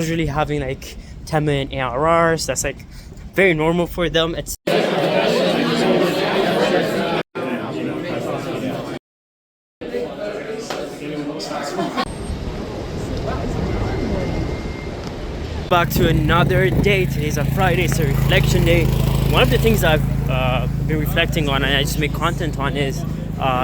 usually having like 10 minute ARRs. That's like very normal for them. It's back to another day. Today's a Friday, it's a reflection day. One of the things I've been reflecting on and I just make content on is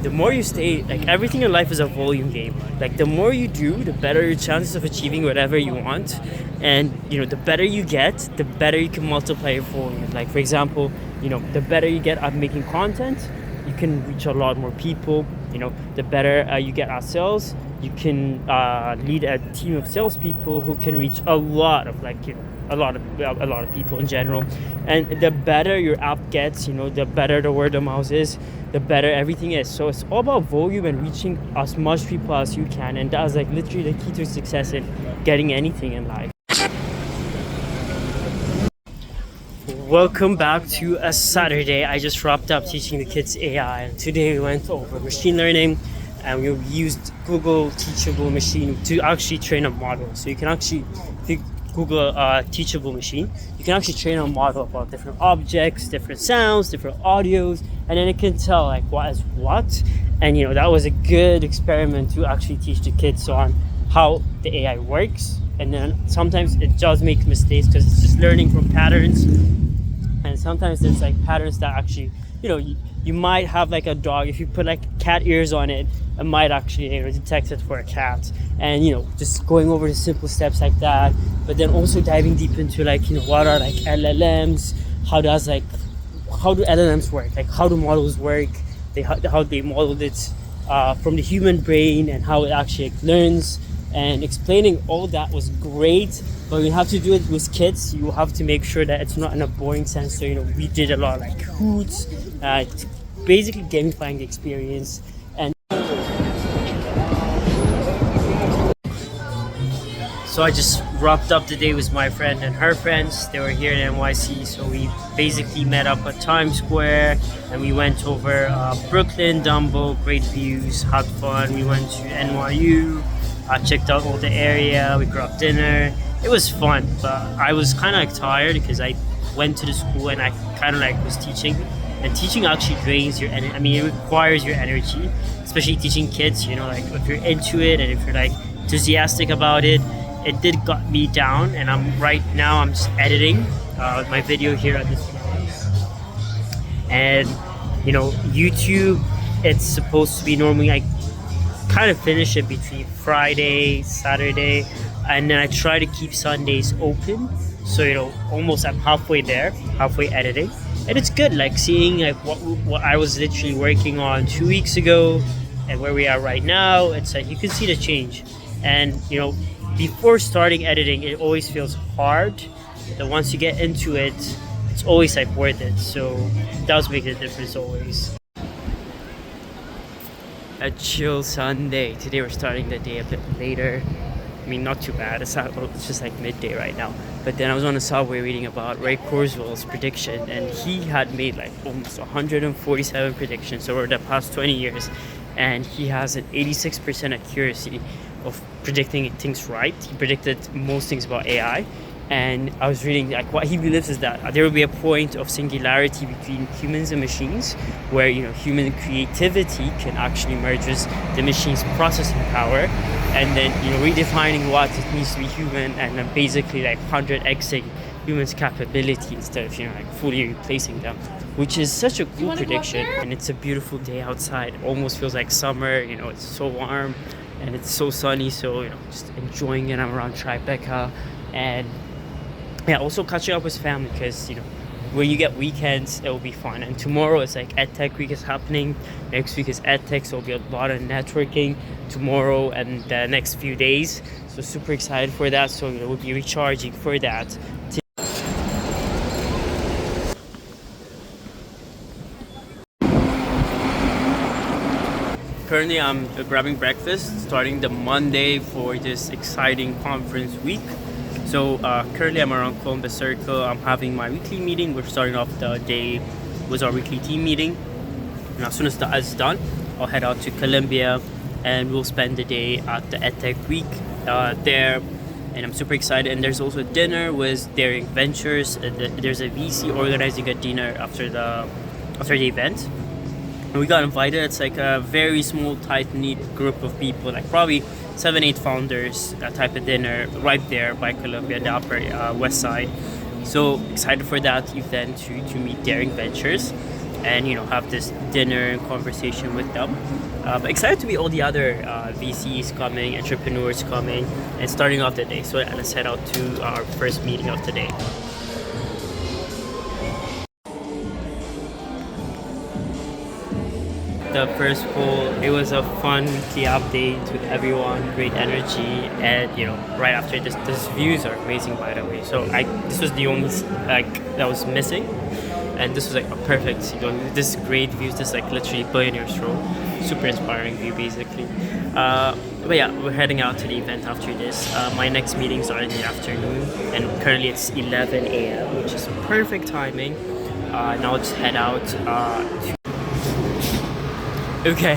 the more you stay, like everything in life is a volume game. Like the more you do, the better your chances of achieving whatever you want. And the better you get, the better you can multiply your volume. Like for example, the better you get at making content, you can reach a lot more people. The better you get at sales, you can lead a team of salespeople who can reach a lot of a lot of people in general. And the better your app gets, the better the word of mouth is, the better everything is. So it's all about volume and reaching as much people as you can, and that's like literally the key to success in getting anything in life. Welcome back to a Saturday. I just wrapped up teaching the kids AI, and today we went over machine learning, and we used Google Teachable Machine to actually train a model. So you can actually, if you Google Teachable Machine, you can actually train a model about different objects, different sounds, different audios, and then it can tell like what is what. And that was a good experiment to actually teach the kids on how the AI works. And then sometimes it does make mistakes because it's just learning from patterns. And sometimes there's like patterns that actually, you might have like a dog. If you put like cat ears on it, it might actually detect it for a cat. And just going over the simple steps like that. But then also diving deep into like what are like LLMs? How do LLMs work? Like how do models work? How they modeled it from the human brain and how it actually learns. And explaining all that was great, but you have to do it with kids. You have to make sure that it's not in a boring sense. So we did a lot of like hoots, basically gamifying the experience. And so I just wrapped up the day with my friend and her friends. They were here in NYC, so we basically met up at Times Square and we went over Brooklyn, Dumbo, great views, had fun. We went to NYU. I checked out all the area, we grabbed dinner. It was fun, but I was kind of tired because I went to the school and I kind of was teaching. And teaching actually drains your energy. I mean, it requires your energy, especially teaching kids, if you're into it and if you're enthusiastic about it. It did got me down, and I'm just editing my video here at this moment. And, YouTube, it's supposed to be normally kind of finish it between Friday, Saturday, and then I try to keep Sundays open. So almost I'm halfway there, halfway editing, and it's good seeing what I was literally working on 2 weeks ago and where we are right now. It's you can see the change, and before starting editing it always feels hard, but once you get into it, it's always worth it. So it does make a difference always. A chill Sunday. Today we're starting the day a bit later. I mean, not too bad. It's just midday right now. But then I was on the subway reading about Ray Kurzweil's prediction, and he had made almost 147 predictions over the past 20 years, and he has an 86% accuracy of predicting things right. He predicted most things about AI. And I was reading what he believes is that there will be a point of singularity between humans and machines where human creativity can actually merge with the machine's processing power, and then redefining what it means to be human, and then basically 100xing humans' capability instead of fully replacing them, which is such a cool prediction. And it's a beautiful day outside. It almost feels like summer. It's so warm and it's so sunny. So just enjoying it. I'm around Tribeca, and also catching up with family, because when you get weekends it will be fun. And tomorrow it's EdTech week is happening. Next week is EdTech, so there'll be a lot of networking tomorrow and the next few days. So super excited for that. So we'll be recharging for that. Currently I'm grabbing breakfast, starting the Monday for this exciting conference week. So currently I'm around Columbus Circle. I'm having my weekly meeting. We're starting off the day with our weekly team meeting. And as soon as that is done, I'll head out to Columbia and we'll spend the day at the EdTech week there and I'm super excited. And there's also dinner with Daring Ventures. There's a VC organizing a dinner after the event. And we got invited. It's like a very small, tight-knit group of people, like probably 7-8 founders, that type of dinner right there by Columbia, the Upper West Side. So excited for that event to meet Daring Ventures and have this dinner and conversation with them. But excited to meet all the other VCs coming, entrepreneurs coming, and starting off the day. So let's head out to our first meeting of the day. The first poll, it was a fun weekly update with everyone, great energy, and right after this views are amazing, by the way. So this was the only that was missing, and this was like a perfect, this great views, this like literally Billionaire's Row, super inspiring view basically. But yeah, we're heading out to the event after this. My next meetings are in the afternoon, and currently it's 11 a.m., which is perfect timing. Now let's head out Okay,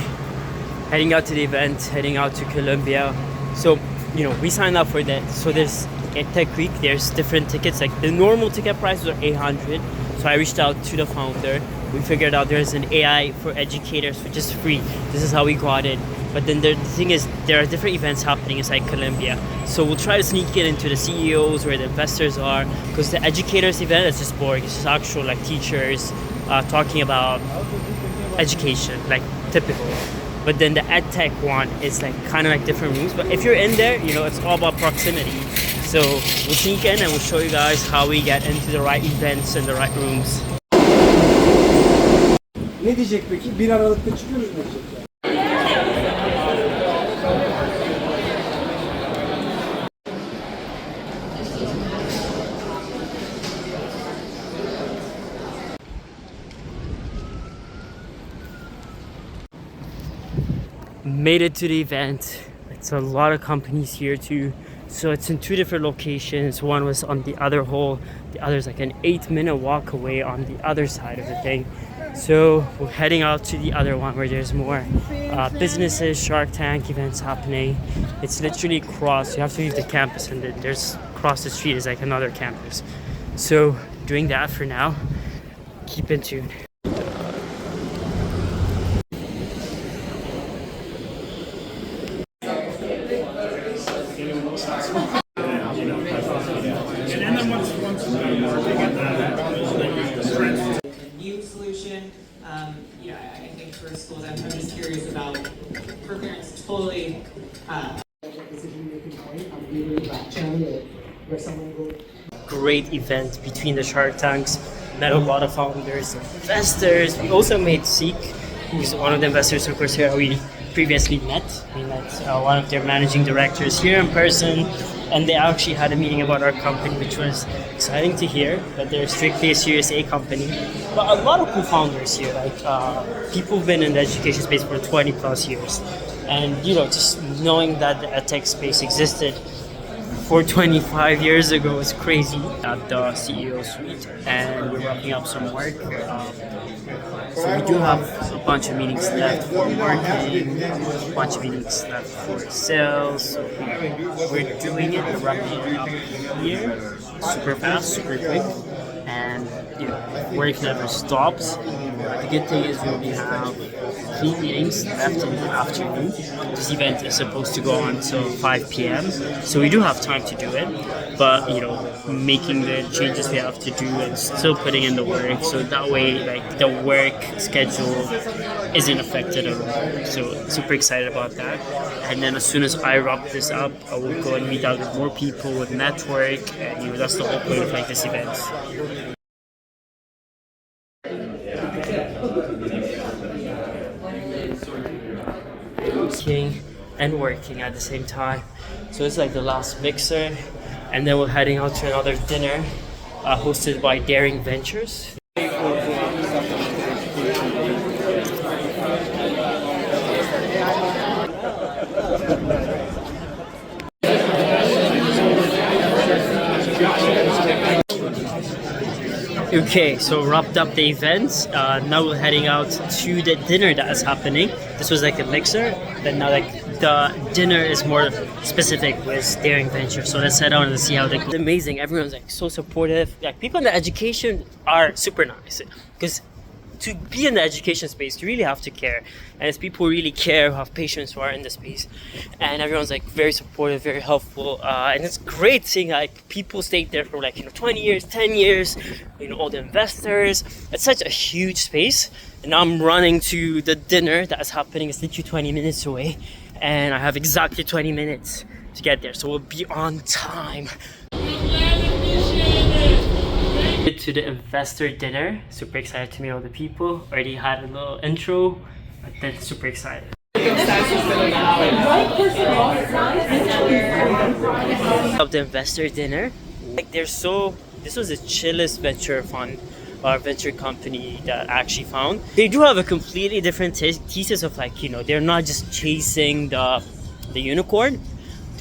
heading out to the event, heading out to Columbia. So, we signed up for that. So there's EdTech Week, there's different tickets. Like the normal ticket prices are $800. So I reached out to the founder. We figured out there's an AI for educators, which is free. This is how we got it. But then the thing is, there are different events happening inside Columbia. So we'll try to sneak it into the CEOs where the investors are. Because the educators event is just boring. It's just actual like teachers talking about education, like typical. But then the EdTech one is like kind of like different rooms. But if you're in there, it's all about proximity. So we'll sneak in and we'll show you guys how we get into the right events and the right rooms. Ne diyecek peki? 1 Aralık'ta çıkıyoruz mu diyecek yani? Made it to the event. It's a lot of companies here too. So it's in 2 different locations. One was on the other hall. The other's like an 8-minute walk away on the other side of the thing. So we're heading out to the other one where there's more businesses, Shark Tank events happening. It's literally across. You have to leave the campus and then there's across the street is like another campus. So doing that for now. Keep in tune. Solution. I think for schools, I'm just curious about for parents totally. Great event between the Shark Tanks. Met a lot of founders, investors. We also met Seek, who's one of the investors of Coursera we previously met. We met one of their managing directors here in person, and they actually had a meeting about our company, which was exciting to hear, that they're strictly a Series A company. But a lot of cool founders here, like people who've been in the education space for 20 plus years. And just knowing that the EdTech space existed 25 years ago is crazy. At the CEO suite, and we're wrapping up some work. So we do have a bunch of meetings left for marketing, a bunch of meetings left for sales. So we're doing it, we're wrapping it up here, super fast, super quick, and work never stops. The good thing is we only have 3 meetings left in the afternoon. This event is supposed to go on until 5 p.m. So we do have time to do it, but making the changes we have to do and still putting in the work, so that way like the work schedule isn't affected at all. So super excited about that. And then as soon as I wrap this up, I will go and meet out with more people, with network, and that's the whole point of like this event. And working at the same time. So it's like the last mixer, and then we're heading out to another dinner hosted by Daring Ventures. Okay, so wrapped up the event. Now we're heading out to the dinner that is happening. This was like a mixer, but now like the dinner is more specific with Daring Venture. So let's head out and see how they go. It's amazing. Everyone's like so supportive. Like people in the education are super nice because to be in the education space, you really have to care. And it's people who really care, who have patience, who are in the space. And everyone's like very supportive, very helpful. And it's great seeing like people stay there for like, 20 years, 10 years, all the investors. It's such a huge space. And now I'm running to the dinner that is happening. It's literally 20 minutes away. And I have exactly 20 minutes to get there. So we'll be on time. To the investor dinner. Super excited to meet all the people. Already had a little intro, but then super excited. Of the investor dinner, like this was the chillest venture fund or venture company that I actually found. They do have a completely different thesis of like, they're not just chasing the unicorn,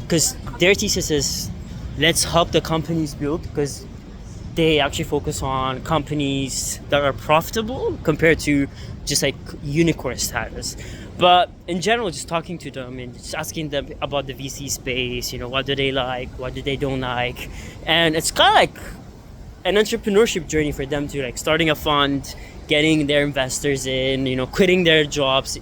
because their thesis is let's help the companies build, because they actually focus on companies that are profitable compared to just like unicorn status. But in general, just talking to them and just asking them about the VC space, what do they like, what do they don't like. And it's kind of like an entrepreneurship journey for them to like starting a fund, getting their investors in, quitting their jobs.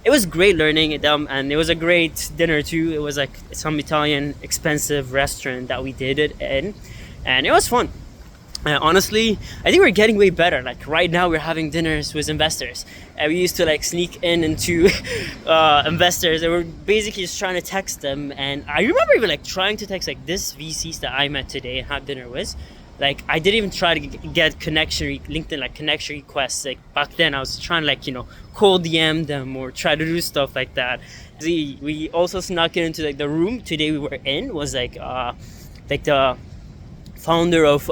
It was great learning them, and it was a great dinner too. It was like some Italian expensive restaurant that we did it in, and it was fun. Honestly, I think we're getting way better. Like right now we're having dinners with investors, and we used to like sneak into investors, and we're basically just trying to text them. And I remember even like trying to text like this VCs that I met today and had dinner with. Like I didn't even try to get LinkedIn like connection requests. Like back then I was trying to like cold DM them or try to do stuff like that. We also snuck into like the room today we were in was like the founder of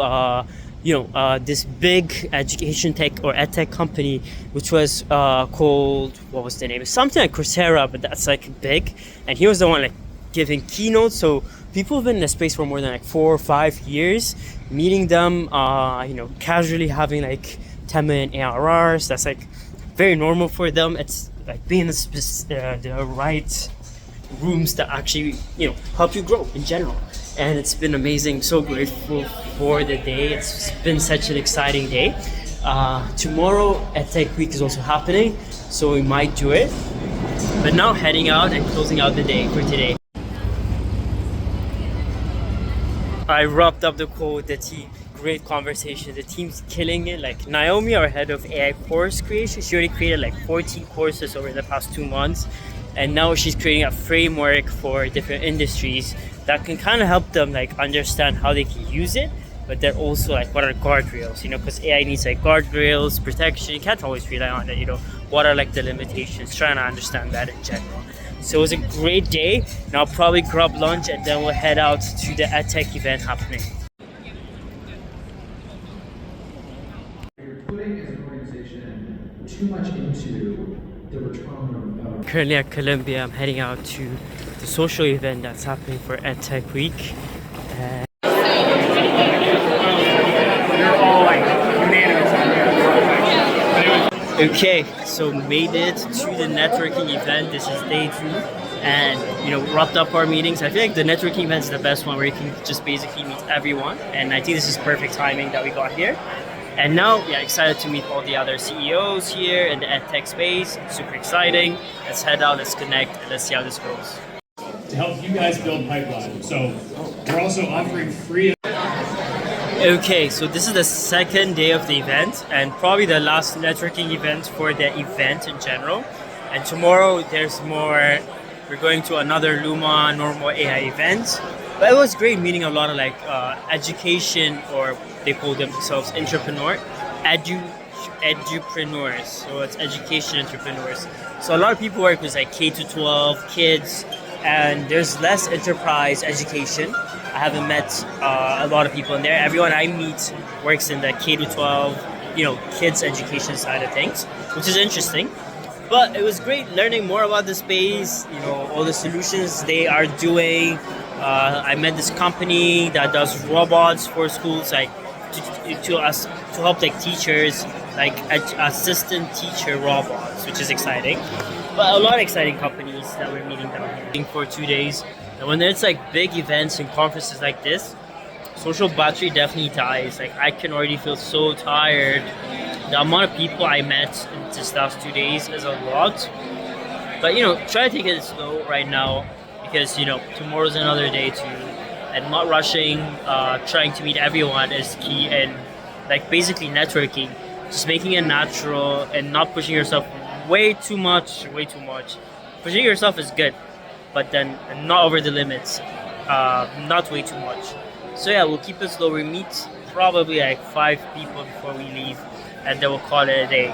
this big education tech or EdTech company, which was called, what was the name? Something like Coursera, but that's like big. And he was the one like giving keynotes. So people have been in the space for more than like 4 or 5 years, meeting them, casually having like 10 million ARRs. That's like very normal for them. It's like being in the right rooms that actually, help you grow in general. And it's been amazing. So grateful for the day. It's been such an exciting day. Tomorrow EdTech Week is also happening, so we might do it. But now heading out and closing out the day for today. I wrapped up the call with the team. Great conversation. The team's killing it. Like Naomi, our head of AI course creation, she already created like 14 courses over the past 2 months. And now she's creating a framework for different industries that can kind of help them like understand how they can use it, but they're also like what are guardrails, because AI needs like guardrails, protection. You can't always rely on it, what are like the limitations, trying to understand that in general. So it was a great day. Now I'll probably grab lunch and then we'll head out to the EdTech event happening. You're putting as an organization too much into the return of Currently at Columbia, I'm heading out to the social event that's happening for EdTech Week. Okay, so made it to the networking event. This is day 2, and wrapped up our meetings. I feel like the networking event is the best one where you can just basically meet everyone, and I think this is perfect timing that we got here. And now, excited to meet all the other CEOs here in the EdTech space. Super exciting. Let's head out, let's connect, and let's see how this goes. To help you guys build pipeline. So we're also offering free. Okay, so this is the second day of the event and probably the last networking event for the event in general. And tomorrow there's more. We're going to another Luma normal AI event. But it was great meeting a lot of like education, or they call themselves edupreneurs. So it's education entrepreneurs. So a lot of people work with like K to 12 kids, and there's less enterprise education. I haven't met a lot of people in there. Everyone I meet works in the K to 12, kids education side of things, which is interesting. But it was great learning more about the space, all the solutions they are doing. I met this company that does robots for schools. Like to help like teachers, like assistant teacher robots, which is exciting. But a lot of exciting companies that we're meeting down here for 2 days. And when it's like big events and conferences like this, social battery definitely dies. Like I can already feel so tired. The amount of people I met in this last 2 days is a lot. But try to take it slow right now because tomorrow's another day too. And not rushing, trying to meet everyone is key, and like basically networking, just making it natural and not pushing yourself way too much. Pushing yourself is good, but then not over the limits, not way too much. So yeah, we'll keep it slow. We meet probably like 5 people before we leave, and then we'll call it a day.